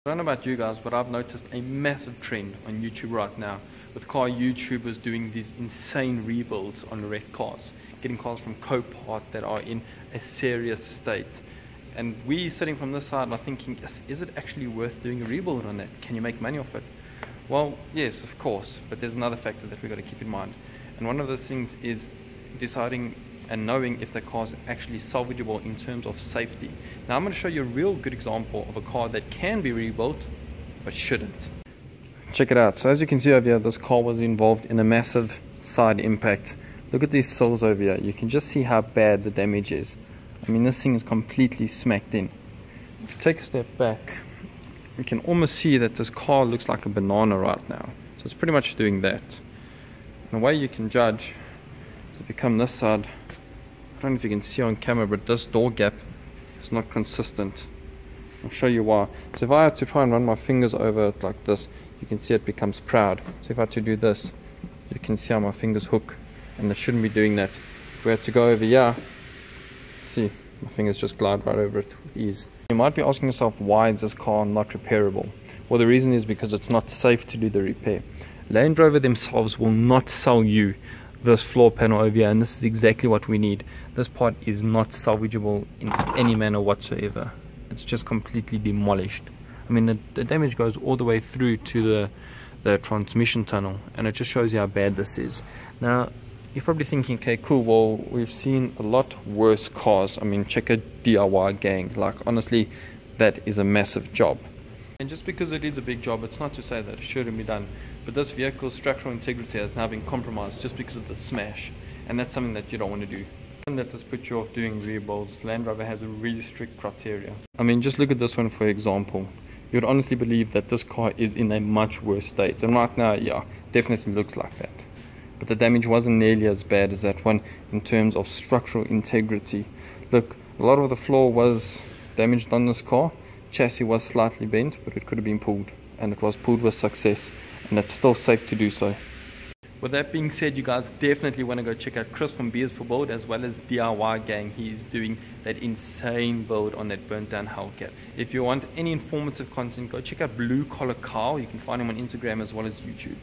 I don't know about you guys, but I've noticed a massive trend on YouTube right now with car YouTubers doing these insane rebuilds on wrecked cars, getting cars from Copart that are in a serious state. And we sitting from this side are thinking, is it actually worth doing a rebuild on that? Can you make money off it? Well, yes, of course, but there's another factor that we've got to keep in mind. And one of those things is deciding and knowing if the car is actually salvageable in terms of safety. Now I'm going to show you a real good example of a car that can be rebuilt but shouldn't. Check it out. So as you can see over here, this car was involved in a massive side impact. Look at these sills over here. You can just see how bad the damage is. I mean, this thing is completely smacked in. If you take a step back, you can almost see that this car looks like a banana right now. So it's pretty much doing that. And the way you can judge is if you come this side, I don't know if you can see on camera, but this door gap is not consistent. I'll show you why. So if I had to try and run my fingers over it like this, you can see it becomes proud. So if I had to do this, you can see how my fingers hook, and it shouldn't be doing that. If we had to go over here, see, my fingers just glide right over it with ease. You might be asking yourself, why is this car not repairable? Well, the reason is because it's not safe to do the repair. Land Rover themselves will not sell you this floor panel over here, and this is exactly what we need. This part is not salvageable in any manner whatsoever. It's just completely demolished. I mean, the damage goes all the way through to the transmission tunnel, and it just shows you how bad this is. Now you're probably thinking, okay, cool, well, we've seen a lot worse cars. I mean, check a DIY gang. Like, honestly, that is a massive job. And just because it is a big job, it's not to say that it shouldn't be done. But this vehicle's structural integrity has now been compromised just because of the smash. And that's something that you don't want to do. And that does put you off doing rebuilds. Land Rover has a really strict criteria. I mean, just look at this one for example. You would honestly believe that this car is in a much worse state. And right now, yeah, definitely looks like that. But the damage wasn't nearly as bad as that one in terms of structural integrity. Look, a lot of the floor was damaged on this car. Chassis was slightly bent, but it could have been pulled, and it was pulled with success, and it's still safe to do so. With that being said, you guys definitely want to go check out Chris from Beers for Build, as well as DIY Gang. He's doing that insane build on that burnt down Hellcat. If you want any informative content, go check out Blue Collar Carl. You can find him on Instagram as well as YouTube.